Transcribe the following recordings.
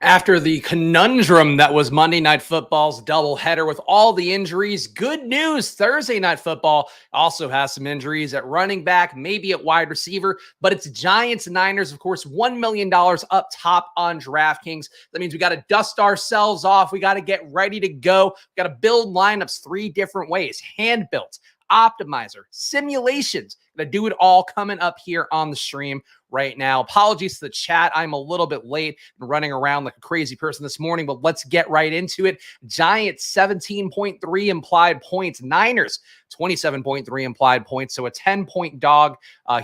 After the conundrum that was Monday Night Football's doubleheader with all the injuries, good news. Thursday Night Football also has some injuries at running back, maybe at wide receiver, but it's Giants and Niners, of course, $1 million up top on DraftKings. That means we got to dust ourselves off. We got to get ready to go. We got to build lineups 3 different ways: hand built, optimizer, simulations. Gonna do it all coming up here on the stream right now. Apologies to the chat. I'm a little bit late and running around like a crazy person this morning, but let's get right into it. Giants 17.3 implied points. Niners 27.3 implied points. So a 10-point dog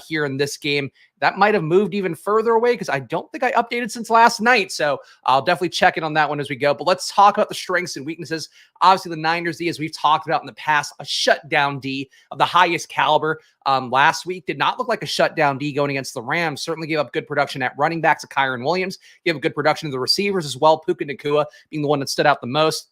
here in this game. That might have moved even further away because I don't think I updated since last night. So I'll definitely check in on that one as we go. But let's talk about the strengths and weaknesses. Obviously, the Niners D, as we've talked about in the past, a shutdown D of the highest caliber. Last week did not look like a shutdown D going against the Rams. Certainly gave up good production at running backs to Kyron Williams. Gave up good production to the receivers as well. Puka Nacua being the one that stood out the most.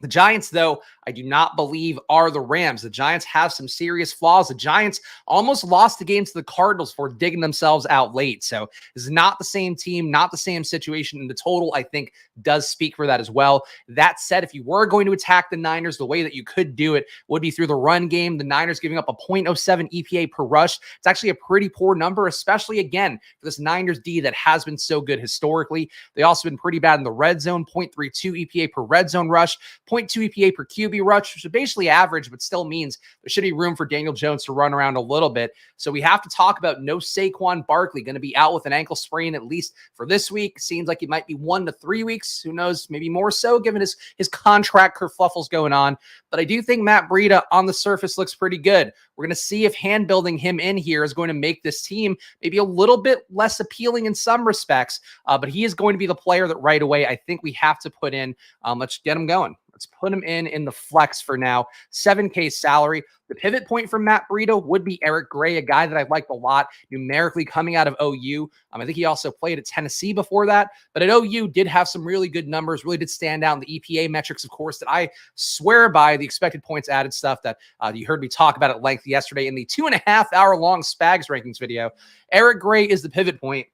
The Giants, though, I do not believe are the Rams. The Giants have some serious flaws. The Giants almost lost the game to the Cardinals for digging themselves out late. So this is not the same team, not the same situation. And the total, I think, does speak for that as well. That said, if you were going to attack the Niners, the way that you could do it would be through the run game. The Niners giving up a 0.07 EPA per rush. It's actually a pretty poor number, especially, again, for this Niners D that has been so good historically. They also been pretty bad in the red zone, 0.32 EPA per red zone rush. 0.2 EPA per QB rush, which is basically average, but still means there should be room for Daniel Jones to run around a little bit. So we have to talk about no Saquon Barkley, going to be out with an ankle sprain at least for this week. Seems like it might be 1 to 3 weeks. Who knows? Maybe more so given his contract kerfuffles going on. But I do think Matt Breida on the surface looks pretty good. We're going to see if hand building him in here is going to make this team maybe a little bit less appealing in some respects. But he is going to be the player that right away I think we have to put in. Let's get him going. Let's put him in the flex for now. $7K salary. The pivot point for Matt Breida would be Eric Gray, a guy that I liked a lot numerically coming out of OU. I think he also played at Tennessee before that, but at OU did have some really good numbers, really did stand out in the EPA metrics, of course, that I swear by, the expected points added stuff that you heard me talk about at length yesterday in the 2.5 hour long Spags rankings video. Eric Gray is the pivot point.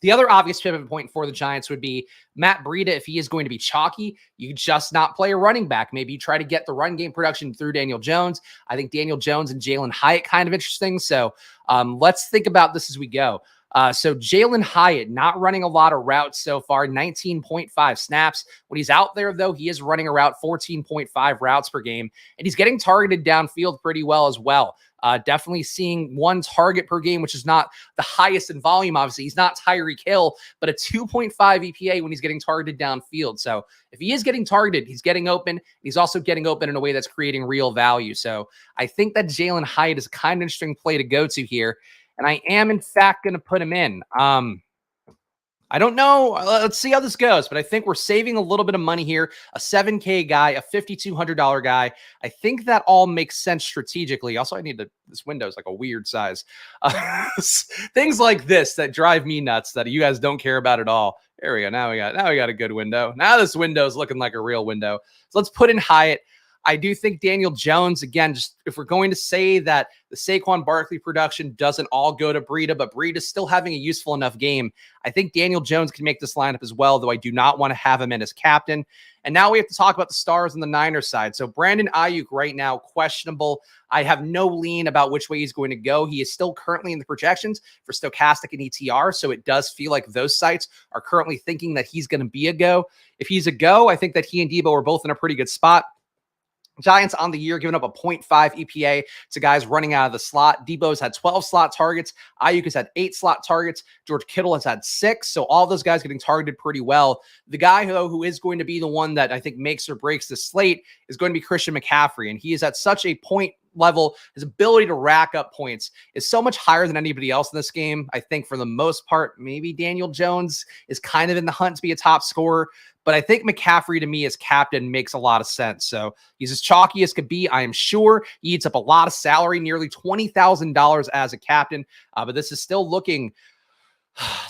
The other obvious pivot point for the Giants would be Matt Breida. If he is going to be chalky, you just not play a running back. Maybe you try to get the run game production through Daniel Jones. I think Daniel Jones and Jalen Hyatt kind of interesting. So let's think about this as we go. So Jalen Hyatt not running a lot of routes so far, 19.5 snaps. When he's out there, though, he is running a route 14.5 routes per game, and he's getting targeted downfield pretty well as well. Definitely seeing 1 target per game, which is not the highest in volume. Obviously, he's not Tyreek Hill, but a 2.5 EPA when he's getting targeted downfield. So if he is getting targeted, he's getting open. He's also getting open in a way that's creating real value. So I think that Jalen Hyatt is a kind of interesting play to go to here. And I am, in fact, going to put him in. I don't know. Let's see how this goes. But I think we're saving a little bit of money here. A $7K guy, a $5,200 guy. I think that all makes sense strategically. Also, I need to, this window is like a weird size. Things like this that drive me nuts that you guys don't care about at all. There we go. Now we got a good window. Now this window is looking like a real window. So let's put in Hyatt. I do think Daniel Jones, again, just if we're going to say that the Saquon Barkley production doesn't all go to Breida, but Breida's still having a useful enough game, I think Daniel Jones can make this lineup as well, though I do not want to have him in as captain. And now we have to talk about the stars on the Niners side. So Brandon Ayuk right now, questionable. I have no lean about which way he's going to go. He is still currently in the projections for Stochastic and ETR, so it does feel like those sites are currently thinking that he's going to be a go. If he's a go, I think that he and Debo are both in a pretty good spot. Giants on the year giving up a 0.5 EPA to guys running out of the slot. Debo's had 12 slot targets. Ayuk has had 8 slot targets. George Kittle has had 6. So all those guys getting targeted pretty well. The guy, though, who is going to be the one that I think makes or breaks the slate is going to be Christian McCaffrey. And he is at such a point level. His ability to rack up points is so much higher than anybody else in this game. I think for the most part, maybe Daniel Jones is kind of in the hunt to be a top scorer. But I think McCaffrey, to me, as captain, makes a lot of sense. So he's as chalky as could be, I am sure. He eats up a lot of salary, nearly $20,000 as a captain. But this is still looking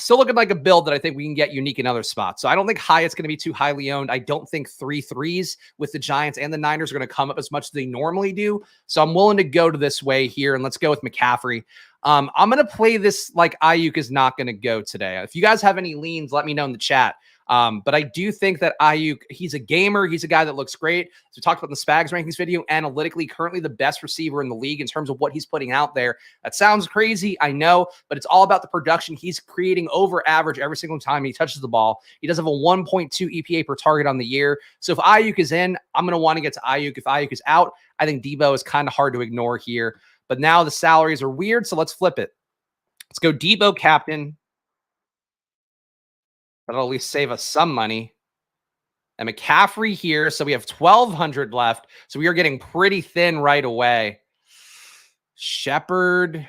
like a build that I think we can get unique in other spots. So I don't think Hyatt's going to be too highly owned. I don't think 3 threes with the Giants and the Niners are going to come up as much as they normally do. So I'm willing to go to this way here, and let's go with McCaffrey. I'm going to play this like Ayuk is not going to go today. If you guys have any leans, let me know in the chat. But I do think that Ayuk, he's a gamer. He's a guy that looks great. So we talked about in the Spags rankings video, analytically, currently the best receiver in the league in terms of what he's putting out there. That sounds crazy, I know, but it's all about the production. He's creating over average every single time he touches the ball. He does have a 1.2 EPA per target on the year. So if Ayuk is in, I'm going to want to get to Ayuk. If Ayuk is out, I think Debo is kind of hard to ignore here. But now the salaries are weird, so let's flip it. Let's go Debo captain. That'll at least save us some money. And McCaffrey here. So we have 1,200 left. So we are getting pretty thin right away. Shepard.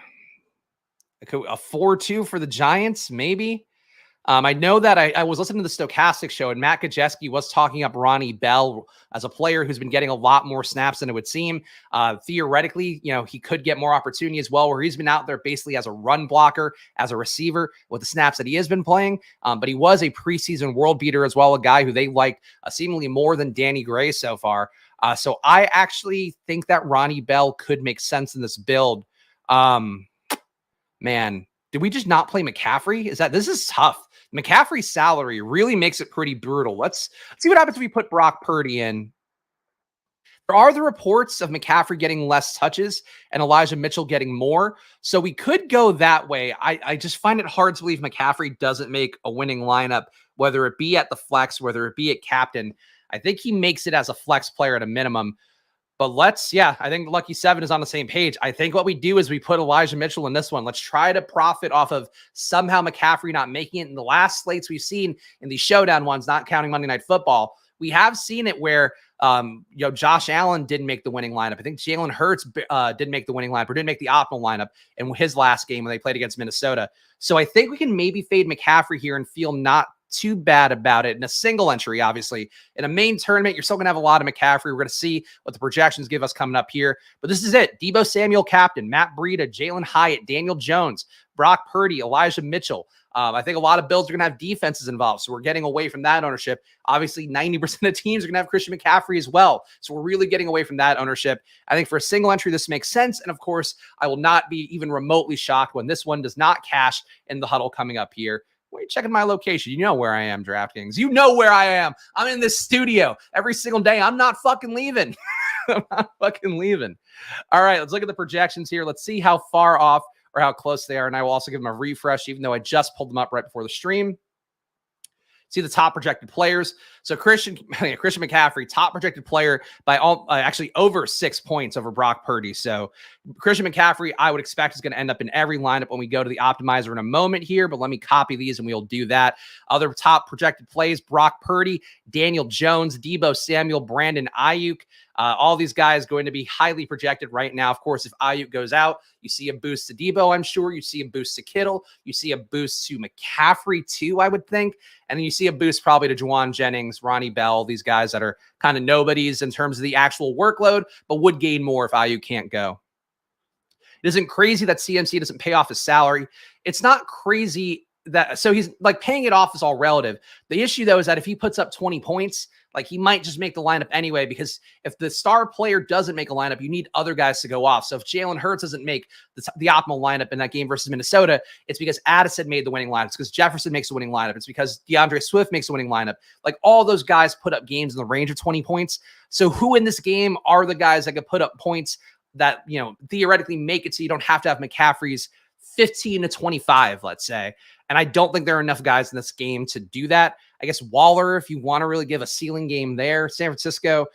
A 4-2 for the Giants, maybe. I know that I was listening to the Stochastic show, and Matt Kajeski was talking up Ronnie Bell as a player who's been getting a lot more snaps than it would seem. Theoretically, he could get more opportunity as well, where he's been out there basically as a run blocker, as a receiver with the snaps that he has been playing. But he was a preseason world beater as well, a guy who they liked seemingly more than Danny Gray so far. So I actually think that Ronnie Bell could make sense in this build. Man, did we just not play McCaffrey? This is tough. McCaffrey's salary really makes it pretty brutal. Let's see what happens if we put Brock Purdy in. There are the reports of McCaffrey getting less touches and Elijah Mitchell getting more. So we could go that way. I just find it hard to believe McCaffrey doesn't make a winning lineup, whether it be at the flex, whether it be at captain. I think he makes it as a flex player at a minimum. But I think Lucky 7 is on the same page. I think what we do is we put Elijah Mitchell in this one. Let's try to profit off of somehow McCaffrey not making it. In the last slates we've seen in these showdown ones, not counting Monday Night Football, we have seen it where Josh Allen didn't make the winning lineup. I think Jalen Hurts didn't make the winning lineup or didn't make the optimal lineup in his last game when they played against Minnesota. So I think we can maybe fade McCaffrey here and feel not too bad about it in a single entry. Obviously, in a main tournament, you're still going to have a lot of McCaffrey. We're going to see what the projections give us coming up here. But this is it. Debo Samuel captain, Matt Breida, Jalen Hyatt, Daniel Jones, Brock Purdy, Elijah Mitchell. I think a lot of builds are going to have defenses involved. So we're getting away from that ownership. Obviously, 90% of teams are going to have Christian McCaffrey as well. So we're really getting away from that ownership. I think for a single entry, this makes sense. And of course, I will not be even remotely shocked when this one does not cash in the huddle coming up here. Why are you checking my location? You know where I am, DraftKings. You know where I am. I'm in this studio every single day. I'm not fucking leaving. I'm not fucking leaving. All right, let's look at the projections here. Let's see how far off or how close they are. And I will also give them a refresh, even though I just pulled them up right before the stream. See the top projected players. So Christian McCaffrey, top projected player by actually over 6 points over Brock Purdy. So Christian McCaffrey, I would expect is going to end up in every lineup when we go to the optimizer in a moment here, but let me copy these and we'll do that. Other top projected plays, Brock Purdy, Daniel Jones, Debo Samuel, Brandon Ayuk. All these guys going to be highly projected right now. Of course, if Ayuk goes out, you see a boost to Debo, I'm sure. You see a boost to Kittle. You see a boost to McCaffrey too, I would think. And then you see a boost probably to Juwan Jennings, Ronnie Bell, these guys that are kind of nobodies in terms of the actual workload, but would gain more if Ayuk can't go. It isn't crazy that CMC doesn't pay off his salary. It's not crazy that, so he's like paying it off is all relative. The issue though is that if he puts up 20 points, like he might just make the lineup anyway, because if the star player doesn't make a lineup, you need other guys to go off. So if Jalen Hurts doesn't make the optimal lineup in that game versus Minnesota, it's because Addison made the winning lineup. It's because Jefferson makes the winning lineup. It's because DeAndre Swift makes the winning lineup. Like all those guys put up games in the range of 20 points. So who in this game are the guys that could put up points that, theoretically make it so you don't have to have McCaffrey's 15 to 25, let's say. And I don't think there are enough guys in this game to do that. I guess Waller, if you want to really give a ceiling game there. San Francisco,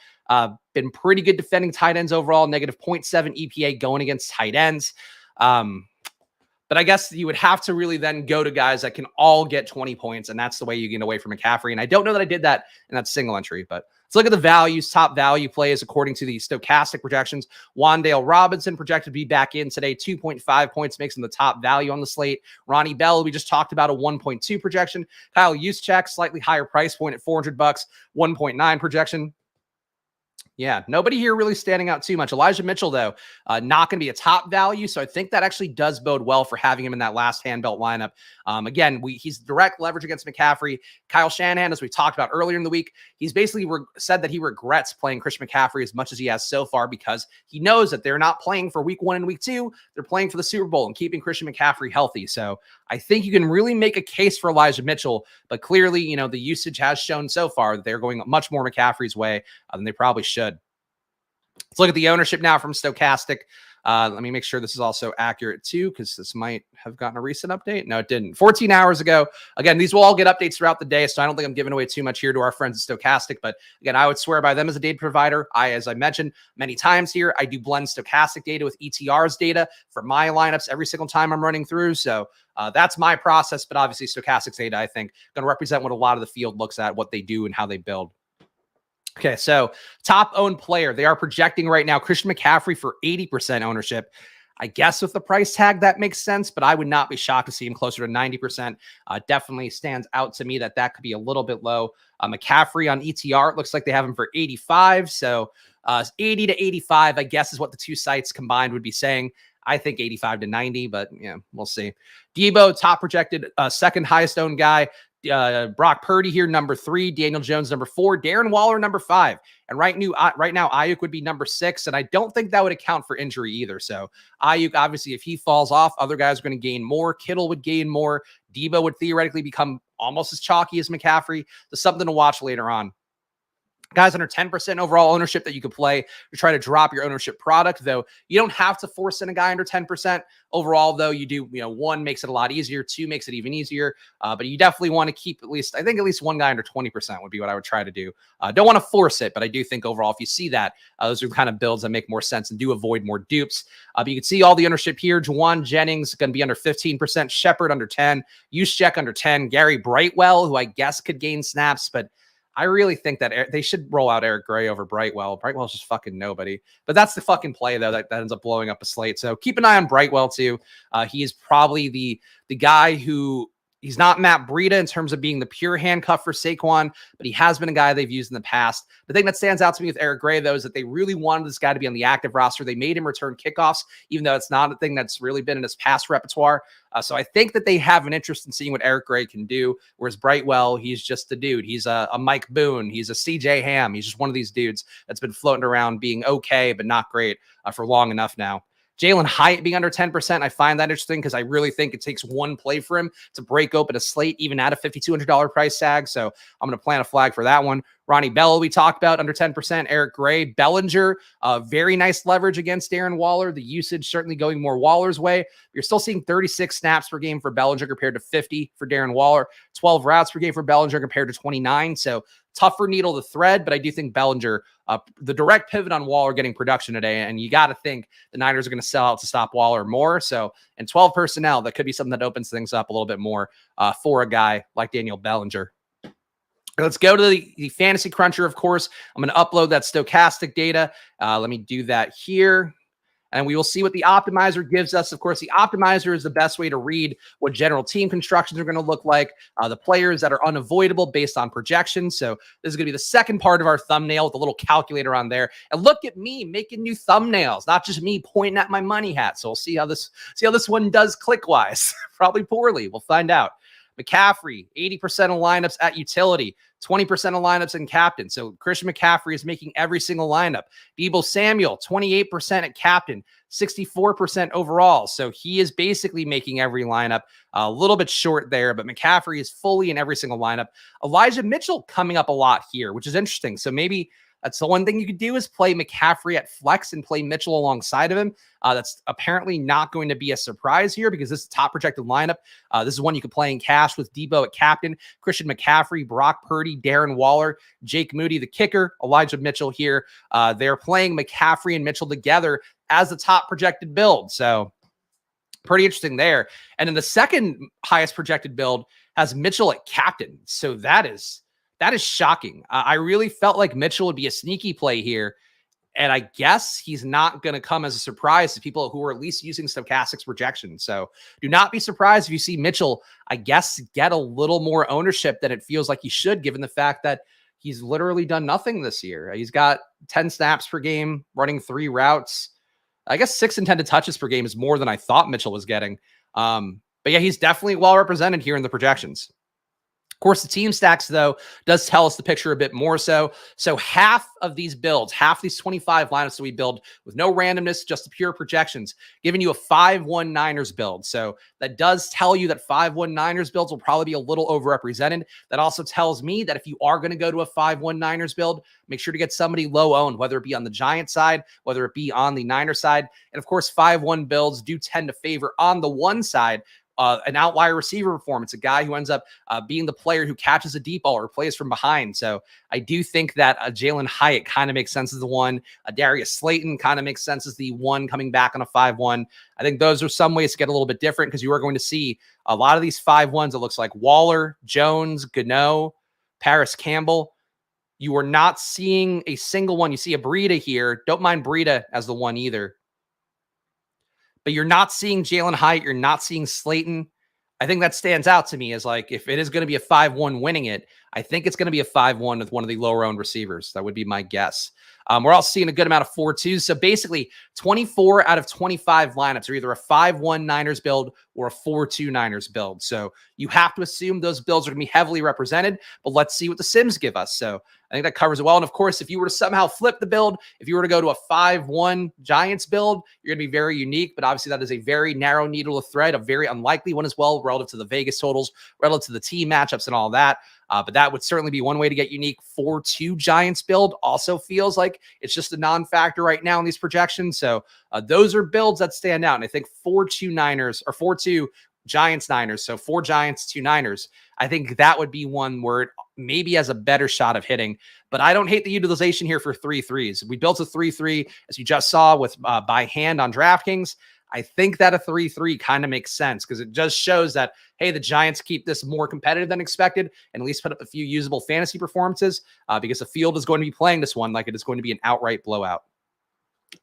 been pretty good defending tight ends overall, negative 0.7 EPA going against tight ends. But I guess you would have to really then go to guys that can all get 20 points, and that's the way you get away from McCaffrey. And I don't know that I did that in that single entry, but let's look at the values. Top value plays according to the stochastic projections. Wan'Dale Robinson projected to be back in today. 2.5 points makes him the top value on the slate. Ronnie Bell, we just talked about, a 1.2 projection. Kyle Juszczyk, slightly higher price point at $400, 1.9 projection. Yeah, nobody here really standing out too much. Elijah Mitchell, though, not going to be a top value. So I think that actually does bode well for having him in that last handbelt lineup. Again, he's direct leverage against McCaffrey. Kyle Shanahan, as we talked about earlier in the week, he's basically said that he regrets playing Christian McCaffrey as much as he has so far because he knows that they're not playing for week 1 and week 2. They're playing for the Super Bowl and keeping Christian McCaffrey healthy. So I think you can really make a case for Elijah Mitchell, but clearly, the usage has shown so far that they're going much more McCaffrey's way than they probably should. Let's look at the ownership now from Stochastic. Let me make sure this is also accurate too, because this might have gotten a recent update. No, it didn't. 14 hours ago. Again, these will all get updates throughout the day, so I don't think I'm giving away too much here to our friends at Stochastic. But again, I would swear by them as a data provider. As I mentioned many times here, I do blend Stochastic data with ETR's data for my lineups every single time I'm running through. So that's my process. But obviously, Stochastic's data, I think, going to represent what a lot of the field looks at, what they do, and how they build. Okay, so top owned player. They are projecting right now Christian McCaffrey for 80% ownership. I guess with the price tag, that makes sense, but I would not be shocked to see him closer to 90%. Definitely stands out to me that could be a little bit low. McCaffrey on ETR, it looks like they have him for 85. So 80 to 85, I guess, is what the two sites combined would be saying. I think 85 to 90, but we'll see. Debo, top projected, second highest owned guy. Brock Purdy here, number 3, Daniel Jones, number 4, Darren Waller, number 5. And right now, Ayuk would be number 6. And I don't think that would account for injury either. So Ayuk, obviously, if he falls off, other guys are going to gain more. Kittle would gain more. Debo would theoretically become almost as chalky as McCaffrey. So something to watch later on. Guys under 10% overall ownership that you could play to try to drop your ownership product, though. You don't have to force in a guy under 10% overall, though. You do, 1 makes it a lot easier. 2 makes it even easier. But you definitely want to keep at least one guy under 20% would be what I would try to do. Don't want to force it, but I do think overall, if you see that, those are kind of builds that make more sense and do avoid more dupes. But you can see all the ownership here. Juwan Jennings going to be under 15%. Shepard under 10. Juszczyk under 10. Gary Brightwell, who I guess could gain snaps, but I really think that they should roll out Eric Gray over Brightwell. Brightwell's just fucking nobody. But that's the fucking play, though, that ends up blowing up a slate. So keep an eye on Brightwell, too. He is probably the guy who he's not Matt Breida in terms of being the pure handcuff for Saquon, but he has been a guy they've used in the past. The thing that stands out to me with Eric Gray, though, is that they really wanted this guy to be on the active roster. They made him return kickoffs, even though it's not a thing that's really been in his past repertoire. So I think that they have an interest in seeing what Eric Gray can do, whereas Brightwell, he's just a dude. He's a Mike Boone. He's a CJ Ham. He's just one of these dudes that's been floating around being okay, but not great for long enough now. Jalen Hyatt being under 10%, I find that interesting because I really think it takes one play for him to break open a slate, even at a $5,200 price tag. So I'm going to plant a flag for that one. Ronnie Bell, we talked about, under 10%. Eric Gray, Bellinger, very nice leverage against Darren Waller. The usage certainly going more Waller's way. You're still seeing 36 snaps per game for Bellinger compared to 50 for Darren Waller. 12 routes per game for Bellinger compared to 29. So tougher needle to thread, but I do think Bellinger, the direct pivot on Waller getting production today, and you got to think the Niners are going to sell out to stop Waller more. So in 12 personnel, that could be something that opens things up a little bit more for a guy like Daniel Bellinger. Let's go to the Fantasy Cruncher, of course. I'm going to upload that Stochastic data. Let me do that here. And we will see what the optimizer gives us. Of course, the optimizer is the best way to read what general team constructions are going to look like, the players that are unavoidable based on projections. So this is going to be the second part of our thumbnail with a little calculator on there. And look at me making new thumbnails, not just me pointing at my money hat. So we'll see how this one does click-wise. Probably poorly. We'll find out. McCaffrey, 80% of lineups at utility, 20% of lineups in captain. So Christian McCaffrey is making every single lineup. Deebo Samuel, 28% at captain, 64% overall. So he is basically making every lineup. A little bit short there, but McCaffrey is fully in every single lineup. Elijah Mitchell coming up a lot here, which is interesting. So maybe that's the one thing you could do is play McCaffrey at flex and play Mitchell alongside of him. That's apparently not going to be a surprise here because this is top projected lineup. This is one you could play in cash with Debo at captain, Christian McCaffrey, Brock Purdy, Darren Waller, Jake Moody, the kicker, Elijah Mitchell here. They're playing McCaffrey and Mitchell together as the top projected build. So pretty interesting there. And then the second highest projected build has Mitchell at captain. So that is shocking. I really felt like Mitchell would be a sneaky play here. And I guess he's not going to come as a surprise to people who are at least using Stochastic's projection. So do not be surprised if you see Mitchell, I guess, get a little more ownership than it feels like he should, given the fact that he's literally done nothing this year. He's got 10 snaps per game, running 3 routes. I guess 6 intended touches per game is more than I thought Mitchell was getting. But yeah, he's definitely well represented here in the projections. Of course, the team stacks, though, does tell us the picture a bit more so. So half of these builds, half these 25 lineups that we build with no randomness, just the pure projections, giving you a 5-1 Niners build. So that does tell you that 5-1 Niners builds will probably be a little overrepresented. That also tells me that if you are going to go to a 5-1 Niners build, make sure to get somebody low owned, whether it be on the Giant side, whether it be on the Niner side. And of course, 5-1 builds do tend to favor on the one side an outlier receiver performance, a guy who ends up being the player who catches a deep ball or plays from behind. So I do think that Jalen Hyatt kind of makes sense as the one. Darius Slayton kind of makes sense as the one coming back on a 5-1. I think those are some ways to get a little bit different because you are going to see a lot of these 5-1s. It looks like Waller, Jones, Gano, Paris Campbell. You are not seeing a single one. You see a Breida here. Don't mind Breida as the one either. But you're not seeing Jalen Hyatt. You're not seeing Slayton. I think that stands out to me as like, if it is going to be a 5-1 winning it, I think it's going to be a 5-1 with one of the lower owned receivers. That would be my guess. We're also seeing a good amount of 4-2s. So basically 24 out of 25 lineups are either a 5-1 Niners build or a 4-2 Niners build. So you have to assume those builds are going to be heavily represented, but let's see what the Sims give us. So I think that covers it well. And of course, if you were to somehow flip the build, if you were to go to a 5-1 Giants build, you're going to be very unique, but obviously that is a very narrow needle of thread, a very unlikely one as well, relative to the Vegas totals, relative to the team matchups and all that. But that would certainly be one way to get unique. 4-2 Giants build also feels like it's just a non-factor right now in these projections. So those are builds that stand out. And I think 4-2 Niners or 4-2 Giants Niners. So 4 Giants, 2 Niners. I think that would be one where it maybe has a better shot of hitting. But I don't hate the utilization here for 3-3s. We built a 3-3, as you just saw, with by hand on DraftKings. I think that a 3-3 kind of makes sense because it just shows that, hey, the Giants keep this more competitive than expected and at least put up a few usable fantasy performances because the field is going to be playing this one like it is going to be an outright blowout.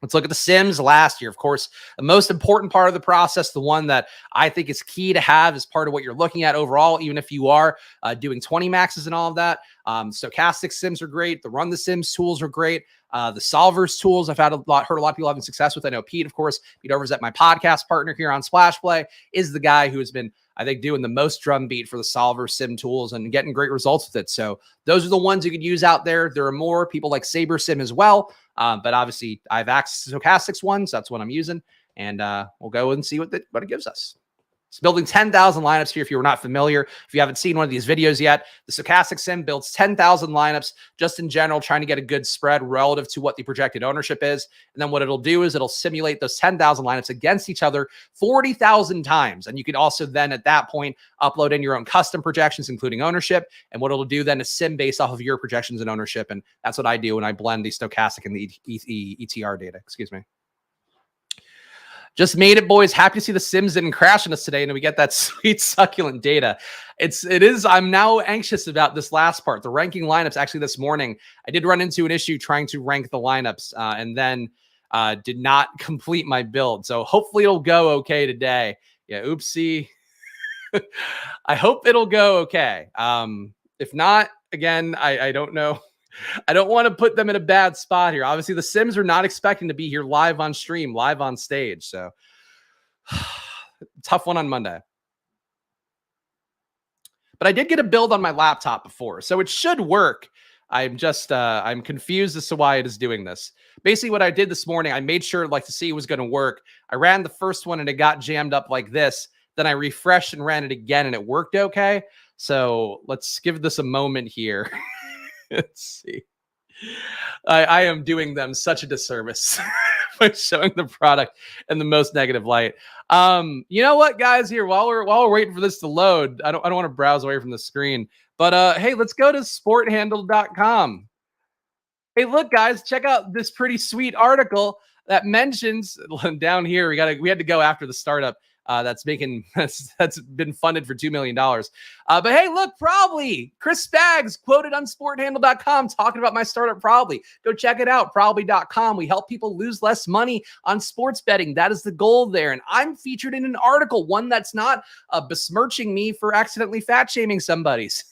Let's look at the Sims last year. Of course, the most important part of the process, the one that I think is key to have as part of what you're looking at overall, even if you are doing 20 maxes and all of that. Stochastic Sims are great. The Run the Sims tools are great. The Solvers tools I've heard a lot of people having success with. I know Pete, of course, Pete Overzet, my podcast partner here on Splash Play, is the guy who has been, I think, doing the most drumbeat for the Solver Sim tools and getting great results with it. So those are the ones you could use out there. There are more people like Saber Sim as well. But obviously I have access to Stochastics ones. That's what I'm using. And we'll go and see what it gives us. It's building 10,000 lineups here. If you were not familiar, if you haven't seen one of these videos yet, the Stochastic Sim builds 10,000 lineups just in general, trying to get a good spread relative to what the projected ownership is. And then what it'll do is it'll simulate those 10,000 lineups against each other 40,000 times. And you can also then at that point upload in your own custom projections, including ownership. And what it'll do then is sim based off of your projections and ownership. And that's what I do when I blend the stochastic and the ETR data. Excuse me. Just made it, boys. Happy to see the Sims didn't crash on us today, and we get that sweet, succulent data. I'm now anxious about this last part, the ranking lineups. Actually, this morning, I did run into an issue trying to rank the lineups and then did not complete my build. So hopefully it'll go okay today. Yeah, oopsie. I hope it'll go okay. If not, again, I don't know. I don't want to put them in a bad spot here. Obviously, the Sims are not expecting to be here live on stream, live on stage. So tough one on Monday. But I did get a build on my laptop before, so it should work. I'm just I'm confused as to why it is doing this. Basically, what I did this morning, I made sure to see it was going to work. I ran the first one and it got jammed up like this. Then I refreshed and ran it again and it worked okay. So let's give this a moment here. Let's see. I am doing them such a disservice by showing the product in the most negative light. You know what, guys? Here, while we're waiting for this to load, I don't want to browse away from the screen. But hey, let's go to sporthandle.com. Hey, look, guys, check out this pretty sweet article that mentions down here. We had to go after the startup. That's been funded for $2 million. But hey, look, Probably Chris Spags quoted on sporthandle.com talking about my startup Probly. Go check it out, probly.com. We help people lose less money on sports betting. That is the goal there. And I'm featured in an article, one that's not besmirching me for accidentally fat shaming somebody's.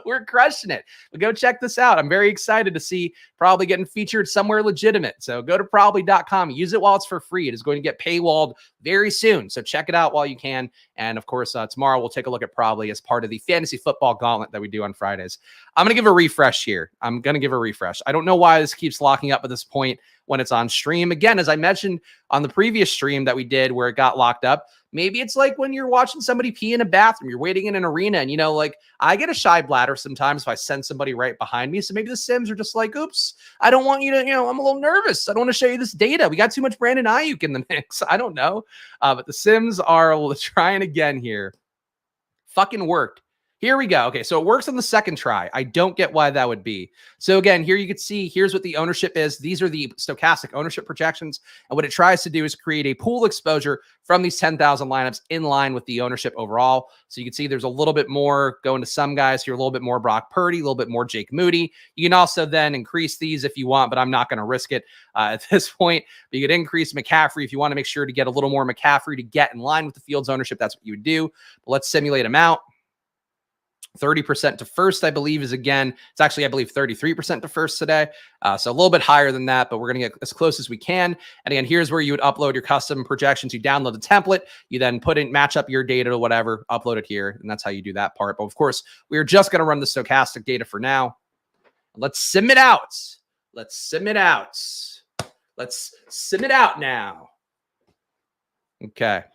We're crushing it. But go check this out. I'm very excited to see probably getting featured somewhere legitimate. So go to probably.com. Use it while it's for free. It is going to get paywalled very soon. So check it out while you can. And of course, tomorrow we'll take a look at probably as part of the fantasy football gauntlet that we do on Fridays. I'm going to give a refresh here. I don't know why this keeps locking up at this point when it's on stream. Again, as I mentioned on the previous stream that we did where it got locked up, maybe it's like when you're watching somebody pee in a bathroom, you're waiting in an arena, and like I get a shy bladder sometimes if I send somebody right behind me. So maybe the Sims are just like, oops, I don't want you to, I'm a little nervous. I don't want to show you this data. We got too much Brandon Ayuk in the mix. I don't know. But the Sims are trying again here. Fucking worked. Here we go. Okay, so it works on the second try. I don't get why that would be. So again, here you can see, here's what the ownership is. These are the stochastic ownership projections. And what it tries to do is create a pool exposure from these 10,000 lineups in line with the ownership overall. So you can see there's a little bit more going to some guys here, a little bit more Brock Purdy, a little bit more Jake Moody. You can also then increase these if you want, but I'm not going to risk it at this point. But you could increase McCaffrey if you want to make sure to get a little more McCaffrey to get in line with the field's ownership. That's what you would do. But let's simulate them out. 30% to first, I believe, is again, it's actually, I believe, 33% to first today. So a little bit higher than that, but we're going to get as close as we can. And again, here's where you would upload your custom projections. You download the template, you then match up your data to whatever, upload it here. And that's how you do that part. But of course, we're just going to run the stochastic data for now. Let's sim it out. Let's sim it out. Let's sim it out now. Okay.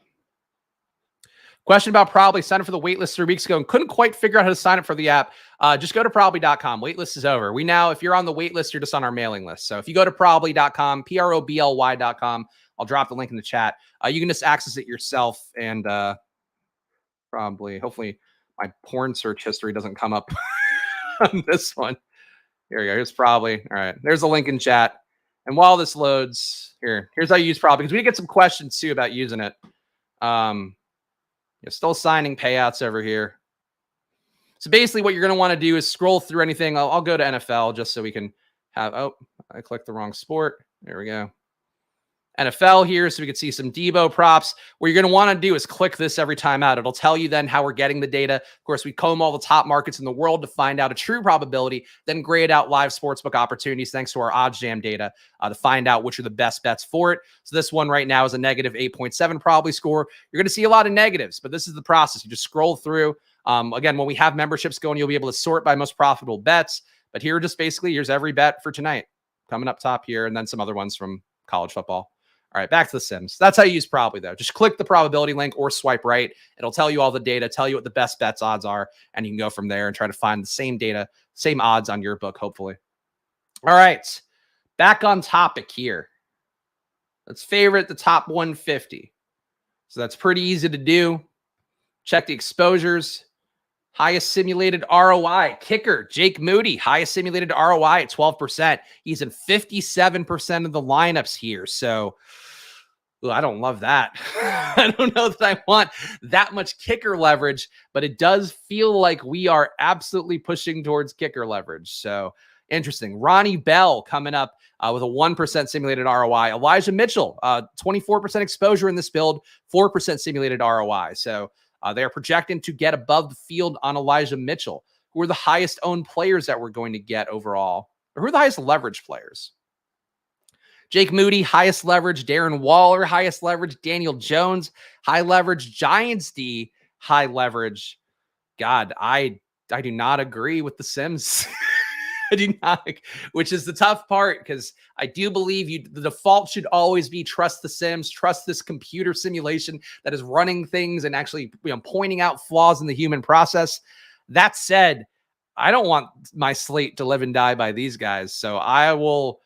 Question about probably signed up for the waitlist 3 weeks ago and couldn't quite figure out how to sign up for the app. Just go to probably.com. Waitlist is over. If you're on the waitlist, you're just on our mailing list. So if you go to probably.com, probly.com, I'll drop the link in the chat. You can just access it yourself and hopefully my porn search history doesn't come up on this one. Here we go. Here's probably. All right. There's a link in chat. And while this loads, here's how you use probably, because we get some questions too about using it. You're still signing payouts over here. So basically what you're going to want to do is scroll through anything. I'll go to NFL just so we can have, I clicked the wrong sport. There we go. NFL here so we can see some Debo props. What you're going to want to do is click this every time out. It'll tell you then how we're getting the data. Of course, we comb all the top markets in the world to find out a true probability, then grade out live sportsbook opportunities thanks to our odds jam data to find out which are the best bets for it. So this one right now is a negative 8.7 probably score. You're going to see a lot of negatives, but this is the process. You just scroll through. Again, when we have memberships going, you'll be able to sort by most profitable bets. But here, just basically, here's every bet for tonight coming up top here, and then some other ones from college football. All right, back to the Sims. That's how you use probably, though. Just click the probability link or swipe right. It'll tell you all the data, tell you what the best bets odds are, and you can go from there and try to find the same data, same odds on your book, hopefully. All right, back on topic here. Let's favorite the top 150. So that's pretty easy to do. Check the exposures. Highest simulated ROI. Kicker, Jake Moody. Highest simulated ROI at 12%. He's in 57% of the lineups here. So I don't love that. I don't know that I want that much kicker leverage, but it does feel like we are absolutely pushing towards kicker leverage. So interesting. Ronnie Bell coming up with a 1% simulated ROI. Elijah Mitchell, 24% exposure in this build, 4% simulated ROI. So they are projecting to get above the field on Elijah Mitchell. Who are the highest owned players that we're going to get overall? Or who are the highest leverage players? Jake Moody, highest leverage. Darren Waller, highest leverage. Daniel Jones, high leverage. Giants D, high leverage. God, I do not agree with the Sims. I do not, which is the tough part, because I do believe the default should always be trust the Sims, trust this computer simulation that is running things and actually pointing out flaws in the human process. That said, I don't want my slate to live and die by these guys. So I'll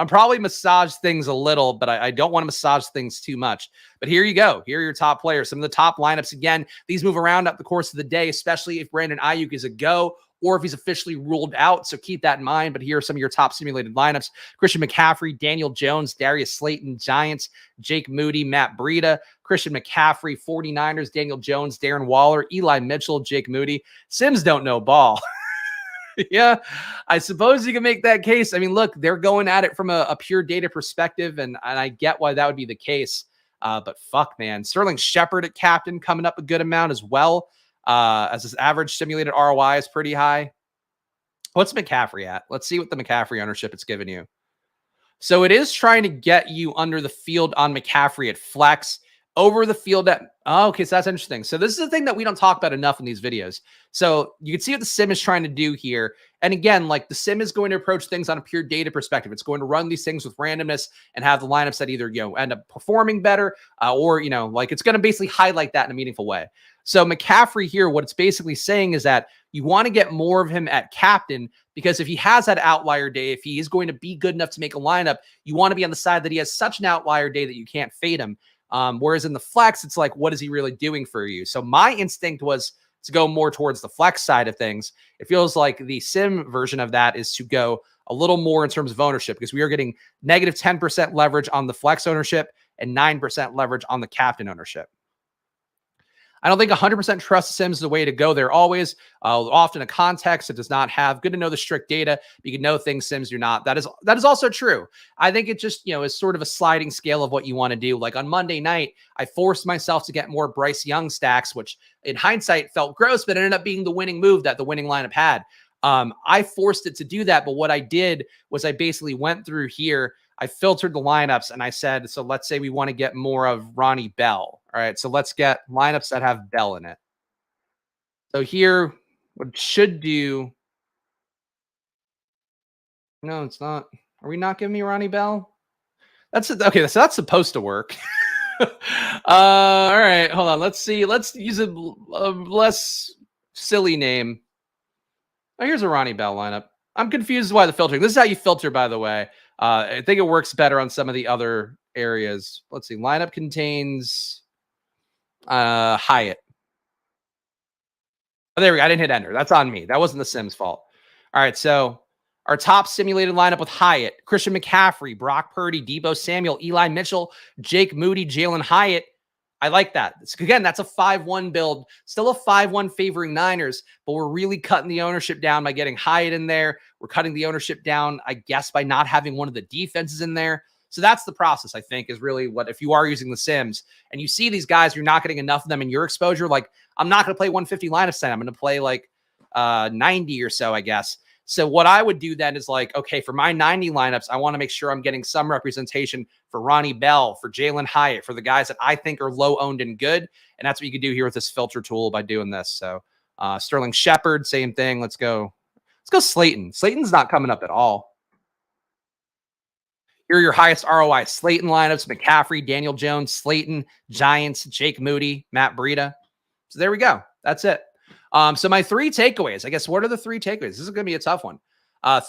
probably massage things a little, but I don't want to massage things too much. But here you go. Here are your top players. Some of the top lineups. Again, these move around up the course of the day, especially if Brandon Ayuk is a go or if he's officially ruled out. So keep that in mind. But here are some of your top simulated lineups. Christian McCaffrey, Daniel Jones, Darius Slayton, Giants, Jake Moody, Matt Breida, Christian McCaffrey, 49ers, Daniel Jones, Darren Waller, Eli Mitchell, Jake Moody. Sims don't know ball. Yeah, I suppose you can make that case. I mean, look, they're going at it from a pure data perspective, and I get why that would be the case. But fuck, man. Sterling Shepard at captain coming up a good amount as well. as his average simulated ROI is pretty high. What's McCaffrey at? Let's see what the McCaffrey ownership it's giving you. So it is trying to get you under the field on McCaffrey at flex, over the field at, oh, okay, so that's interesting. So this is the thing that we don't talk about enough in these videos. So you can see what the sim is trying to do here. And again, like the sim is going to approach things on a pure data perspective. It's going to run these things with randomness and have the lineups that either, end up performing better or, like it's going to basically highlight that in a meaningful way. So McCaffrey here, what it's basically saying is that you want to get more of him at captain, because if he has that outlier day, if he is going to be good enough to make a lineup, you want to be on the side that he has such an outlier day that you can't fade him. Whereas in the flex, it's like, what is he really doing for you? So my instinct was to go more towards the flex side of things. It feels like the sim version of that is to go a little more in terms of ownership, because we are getting negative 10% leverage on the flex ownership and 9% leverage on the captain ownership. I don't think 100% trust sims is the way to go there always. Often a context that does not have good to know the strict data. You can know things sims do not. That is also true. I think it just, is sort of a sliding scale of what you want to do. Like on Monday night, I forced myself to get more Bryce Young stacks, which in hindsight felt gross, but it ended up being the winning move that the winning lineup had. I forced it to do that. But what I did was I basically went through here. I filtered the lineups and I said, so let's say we want to get more of Ronnie Bell. All right, so let's get lineups that have Bell in it. So here, what it should do. No, it's not. Are we not giving me Ronnie Bell? Okay, so that's supposed to work. All right, hold on. Let's see. Let's use a less silly name. Oh, here's a Ronnie Bell lineup. I'm confused why the filtering. This is how you filter, by the way. I think it works better on some of the other areas. Let's see. Lineup contains Hyatt. Oh, there we go. I didn't hit enter. That's on me. That wasn't the Sims fault. All right. So our top simulated lineup with Hyatt, Christian McCaffrey, Brock Purdy, Deebo Samuel, Eli Mitchell, Jake Moody, Jalen Hyatt. I like that. Again, that's a 5-1 build. Still a 5-1 favoring Niners, but we're really cutting the ownership down by getting Hyatt in there. We're cutting the ownership down, I guess, by not having one of the defenses in there. So that's the process, I think, is really what, if you are using the Sims and you see these guys, you're not getting enough of them in your exposure. Like, I'm not going to play 150 lineup set. I'm going to play like 90 or so, I guess. So what I would do then is like, okay, for my 90 lineups, I want to make sure I'm getting some representation for Ronnie Bell, for Jalen Hyatt, for the guys that I think are low owned and good. And that's what you can do here with this filter tool by doing this. So Sterling Shepard, same thing. Let's go Slayton. Slayton's not coming up at all. Here are your highest ROI Slayton lineups: McCaffrey, Daniel Jones, Slayton, Giants, Jake Moody, Matt Breida. So there we go. That's it. So my 3 takeaways, I guess, what are the 3 takeaways? This is going to be a tough one.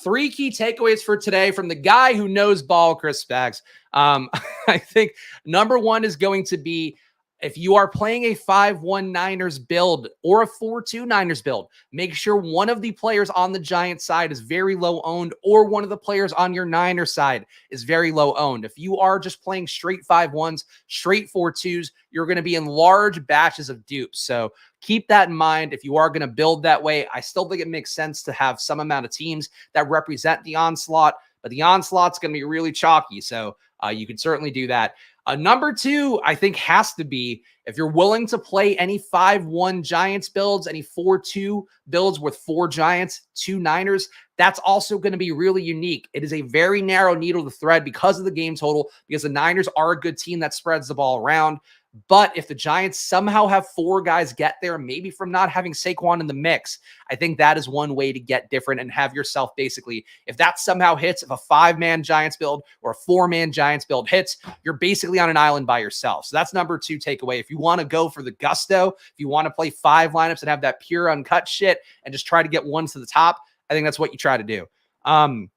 3 key takeaways for today from the guy who knows ball, Chris Spags. I think number 1 is going to be, if you are playing a 5-1 Niners build or a 4-2 Niners build, make sure one of the players on the Giants side is very low owned, or one of the players on your Niners side is very low owned. If you are just playing straight 5-1s, straight 4-2s, you're going to be in large batches of dupes. So keep that in mind if you are going to build that way. I still think it makes sense to have some amount of teams that represent the onslaught, but the onslaught's going to be really chalky. So you can certainly do that. Number 2, I think, has to be, if you're willing to play any 5-1 Giants builds, any 4-2 builds with 4 Giants, 2 Niners, that's also going to be really unique. It is a very narrow needle to thread because of the game total, because the Niners are a good team that spreads the ball around. But if the Giants somehow have 4 guys get there, maybe from not having Saquon in the mix, I think that is one way to get different and have yourself basically, if that somehow hits, if a 5-man Giants build or a 4-man Giants build hits, you're basically on an island by yourself. So that's number 2 takeaway. If you want to go for the gusto, if you want to play 5 lineups and have that pure uncut shit and just try to get ones to the top, I think that's what you try to do. 3rd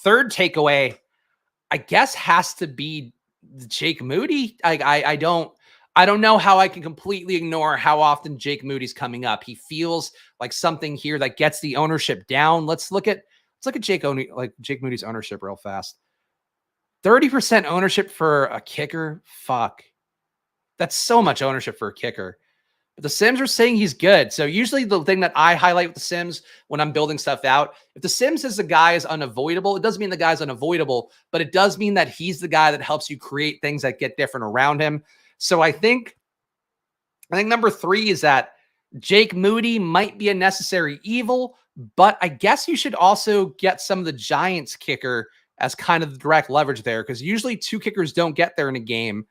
takeaway, I guess, has to be Jake Moody. I don't know how I can completely ignore how often Jake Moody's coming up. He feels like something here that gets the ownership down. Let's look at Jake Moody's ownership real fast. 30% ownership for a kicker. Fuck. That's so much ownership for a kicker. But the Sims are saying he's good. So usually the thing that I highlight with the Sims when I'm building stuff out, if the Sim says the guy is unavoidable, it doesn't mean the guy's unavoidable, but it does mean that he's the guy that helps you create things that get different around him. So I think number 3 is that Jake Moody might be a necessary evil, but I guess you should also get some of the Giants kicker as kind of the direct leverage there, because usually two kickers don't get there in a game.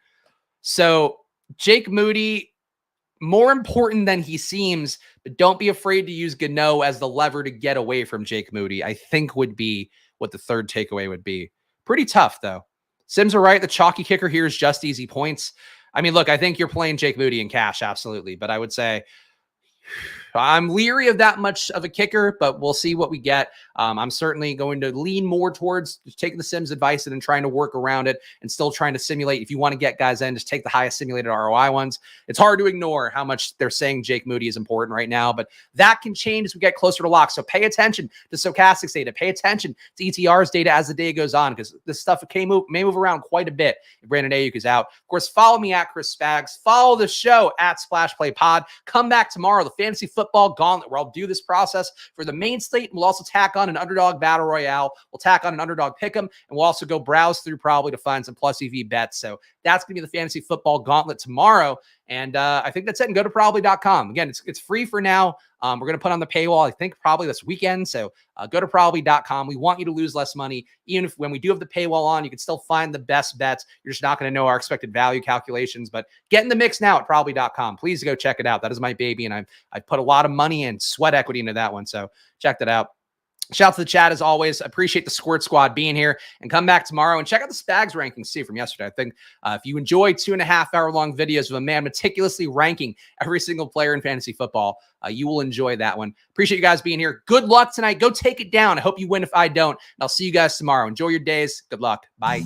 So Jake Moody, more important than he seems, but don't be afraid to use Gano as the lever to get away from Jake Moody, I think would be what the third takeaway would be. Pretty tough, though. Sims are right. The chalky kicker here is just easy points. I mean, look, I think you're playing Jake Moody in cash, absolutely. But I would say I'm leery of that much of a kicker, but we'll see what we get. I'm certainly going to lean more towards taking the Sims advice and trying to work around it and still trying to simulate. If you want to get guys in, just take the highest simulated ROI ones. It's hard to ignore how much they're saying Jake Moody is important right now, but that can change as we get closer to lock. So pay attention to Stochastics data. Pay attention to ETR's data as the day goes on, because this stuff may move around quite a bit if Brandon Ayuk is out. Of course, follow me at Chris Spags. Follow the show at Splash Play Pod. Come back tomorrow, the Fantasy Football Gauntlet, where I'll do this process for the main slate, and we'll also tack on an underdog battle royale. We'll tack on an underdog pick'em, and we'll also go browse through probably to find some plus EV bets. So that's going to be the Fantasy Football Gauntlet tomorrow. And I think that's it. And go to probably.com. Again, it's free for now. We're going to put on the paywall, I think, probably this weekend. So go to probably.com. We want you to lose less money. Even if when we do have the paywall on, you can still find the best bets. You're just not going to know our expected value calculations. But get in the mix now at probably.com. Please go check it out. That is my baby. And I put a lot of money and sweat equity into that one. So check that out. Shout out to the chat as always. Appreciate the Squirt Squad being here, and come back tomorrow and check out the Spags rankings too from yesterday. I think if you enjoy 2.5 hour long videos of a man meticulously ranking every single player in fantasy football, you will enjoy that one. Appreciate you guys being here. Good luck tonight. Go take it down. I hope you win if I don't. And I'll see you guys tomorrow. Enjoy your days. Good luck. Bye.